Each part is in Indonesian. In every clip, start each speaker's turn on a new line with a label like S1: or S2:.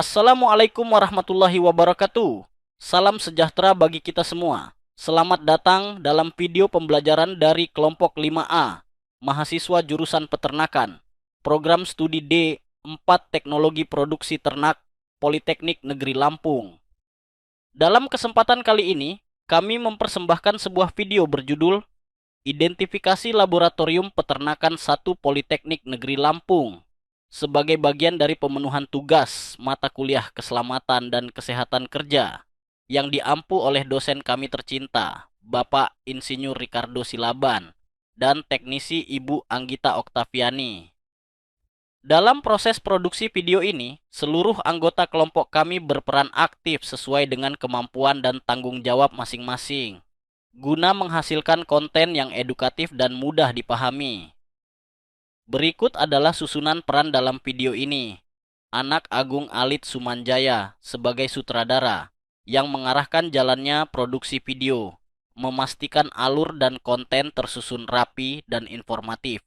S1: Assalamualaikum warahmatullahi wabarakatuh. Salam sejahtera bagi kita semua. Selamat datang dalam video pembelajaran dari kelompok 5A, mahasiswa jurusan peternakan, program studi D4 Teknologi Produksi Ternak, Politeknik Negeri Lampung. Dalam kesempatan kali ini, kami mempersembahkan sebuah video berjudul Identifikasi Laboratorium Peternakan 1 Politeknik Negeri Lampung sebagai bagian dari pemenuhan tugas mata kuliah keselamatan dan kesehatan kerja yang diampu oleh dosen kami tercinta, Bapak Insinyur Ricardo Silaban dan teknisi Ibu Anggita Oktaviani. Dalam proses produksi video ini, seluruh anggota kelompok kami berperan aktif sesuai dengan kemampuan dan tanggung jawab masing-masing, guna menghasilkan konten yang edukatif dan mudah dipahami. Berikut adalah susunan peran dalam video ini. Anak Agung Alit Sumanjaya sebagai sutradara yang mengarahkan jalannya produksi video, memastikan alur dan konten tersusun rapi dan informatif.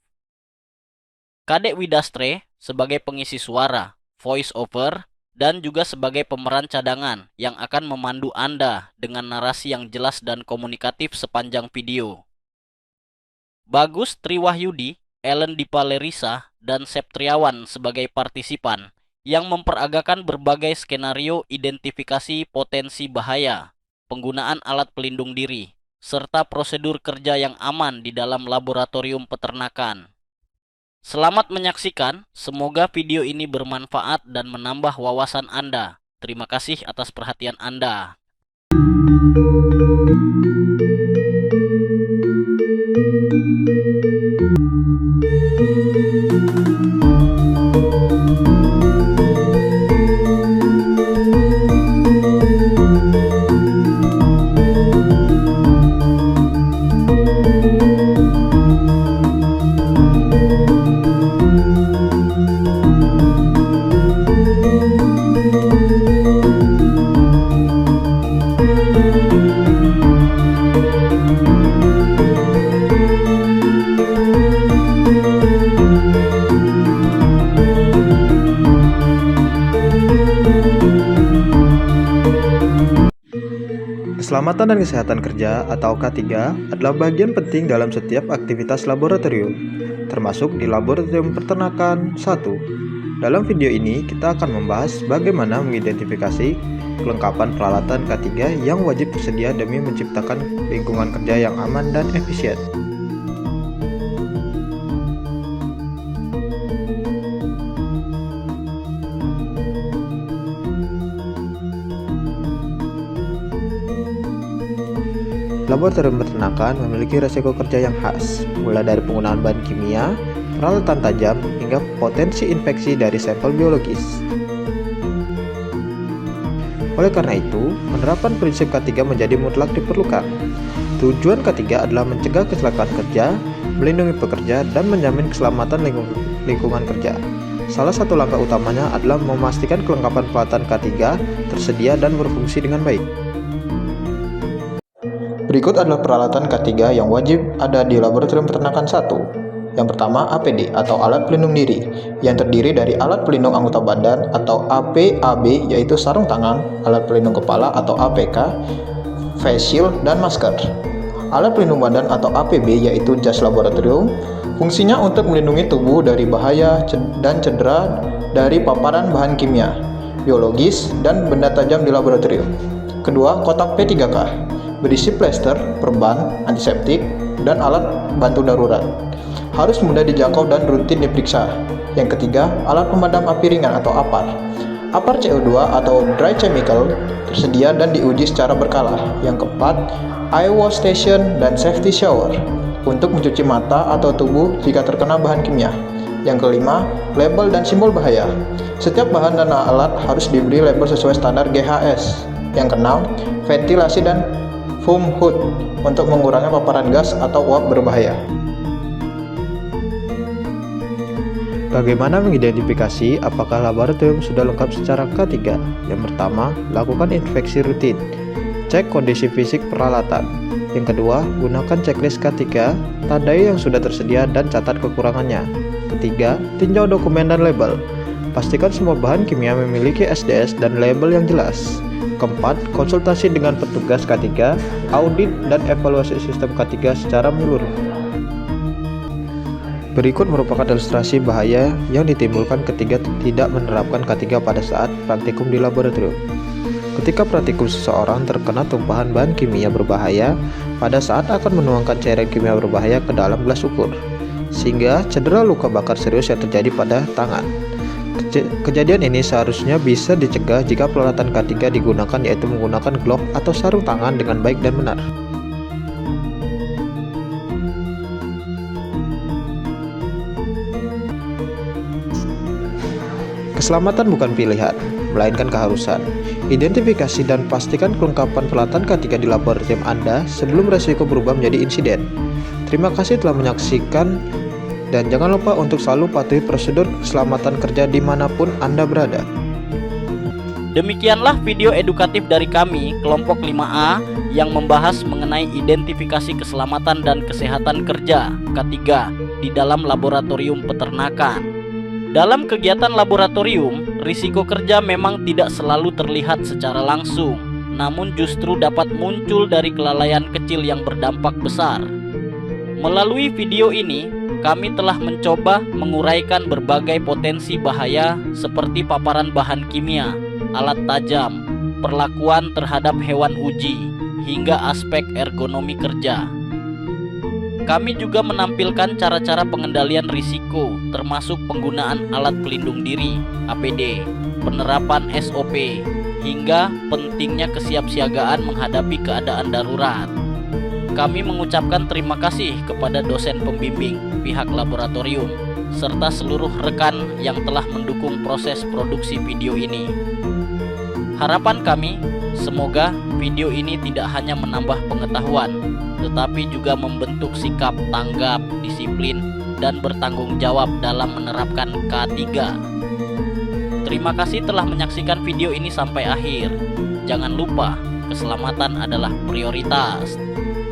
S1: Kadek Widastre sebagai pengisi suara, voice over, dan juga sebagai pemeran cadangan yang akan memandu Anda dengan narasi yang jelas dan komunikatif sepanjang video. Bagus Triwahyudi, Ellen Dipalerisa, dan Septriawan sebagai partisipan yang memperagakan berbagai skenario identifikasi potensi bahaya, penggunaan alat pelindung diri, serta prosedur kerja yang aman di dalam laboratorium peternakan. Selamat menyaksikan, semoga video ini bermanfaat dan menambah wawasan Anda. Terima kasih atas perhatian Anda.
S2: Keselamatan dan kesehatan kerja atau K3 adalah bagian penting dalam setiap aktivitas laboratorium, termasuk di laboratorium peternakan 1. Dalam video ini kita akan membahas bagaimana mengidentifikasi kelengkapan peralatan K3 yang wajib tersedia demi menciptakan lingkungan kerja yang aman dan efisien. Laboratorium peternakan memiliki resiko kerja yang khas, mulai dari penggunaan bahan kimia, peralatan tajam, hingga potensi infeksi dari sampel biologis. Oleh karena itu, penerapan prinsip K3 menjadi mutlak diperlukan. Tujuan K3 adalah mencegah kecelakaan kerja, melindungi pekerja, dan menjamin keselamatan lingkungan kerja. Salah satu langkah utamanya adalah memastikan kelengkapan peralatan K3 tersedia dan berfungsi dengan baik. Berikut adalah peralatan K3 yang wajib ada di laboratorium peternakan 1. Yang pertama, APD atau alat pelindung diri, yang terdiri dari alat pelindung anggota badan atau APAB, yaitu sarung tangan, alat pelindung kepala atau APK, face shield, dan masker. Alat pelindung badan atau APB yaitu jas laboratorium, fungsinya untuk melindungi tubuh dari bahaya dan cedera dari paparan bahan kimia, biologis, dan benda tajam di laboratorium. Kedua, kotak P3K berisi plester, perban, antiseptik, dan alat bantu darurat. Harus mudah dijangkau dan rutin diperiksa. Yang ketiga, alat pemadam api ringan atau APAR. Apar CO2 atau dry chemical tersedia dan diuji secara berkala. Yang keempat, eye wash station dan safety shower untuk mencuci mata atau tubuh jika terkena bahan kimia. Yang kelima, label dan simbol bahaya. Setiap bahan dan alat harus diberi label sesuai standar GHS. Yang keenam, ventilasi dan foam hood untuk mengurangi paparan gas atau uap berbahaya.
S3: Bagaimana mengidentifikasi apakah laboratorium sudah lengkap secara K3? Yang pertama, lakukan inspeksi rutin. Cek kondisi fisik peralatan. Yang kedua, gunakan checklist K3, tandai yang sudah tersedia dan catat kekurangannya. Ketiga, tinjau dokumen dan label. Pastikan semua bahan kimia memiliki SDS dan label yang jelas. Keempat, konsultasi dengan petugas K3, audit dan evaluasi sistem K3 secara menyeluruh. Berikut merupakan ilustrasi bahaya yang ditimbulkan ketika tidak menerapkan K3 pada saat praktikum di laboratorium. Ketika praktikum seseorang terkena tumpahan bahan kimia berbahaya pada saat akan menuangkan cairan kimia berbahaya ke dalam gelas ukur, sehingga cedera luka bakar serius yang terjadi pada tangan. Kejadian ini seharusnya bisa dicegah jika peralatan K3 digunakan, yaitu menggunakan glove atau sarung tangan dengan baik dan benar. Keselamatan bukan pilihan, melainkan keharusan. Identifikasi dan pastikan kelengkapan peralatan K3 di laboratorium Anda sebelum resiko berubah menjadi insiden. Terima kasih telah menyaksikan dan jangan lupa untuk selalu patuhi prosedur keselamatan kerja dimanapun Anda berada.
S1: Demikianlah video edukatif dari kami, kelompok 5A, yang membahas mengenai identifikasi keselamatan dan kesehatan kerja K3 di dalam laboratorium peternakan. Dalam kegiatan laboratorium, risiko kerja memang tidak selalu terlihat secara langsung, namun justru dapat muncul dari kelalaian kecil yang berdampak besar. Melalui video ini, kami telah mencoba menguraikan berbagai potensi bahaya seperti paparan bahan kimia, alat tajam, perlakuan terhadap hewan uji, hingga aspek ergonomi kerja. Kami juga menampilkan cara-cara pengendalian risiko, termasuk penggunaan alat pelindung diri, APD, penerapan SOP, hingga pentingnya kesiapsiagaan menghadapi keadaan darurat. Kami mengucapkan terima kasih kepada dosen pembimbing, pihak laboratorium, serta seluruh rekan yang telah mendukung proses produksi video ini. Harapan kami, semoga video ini tidak hanya menambah pengetahuan, tetapi juga membentuk sikap tanggap, disiplin, dan bertanggung jawab dalam menerapkan K3. Terima kasih telah menyaksikan video ini sampai akhir. Jangan lupa, keselamatan adalah prioritas.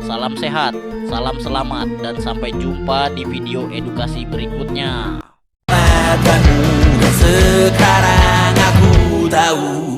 S1: Salam sehat, salam selamat, dan sampai jumpa di video edukasi berikutnya.
S4: Sekarang aku tahu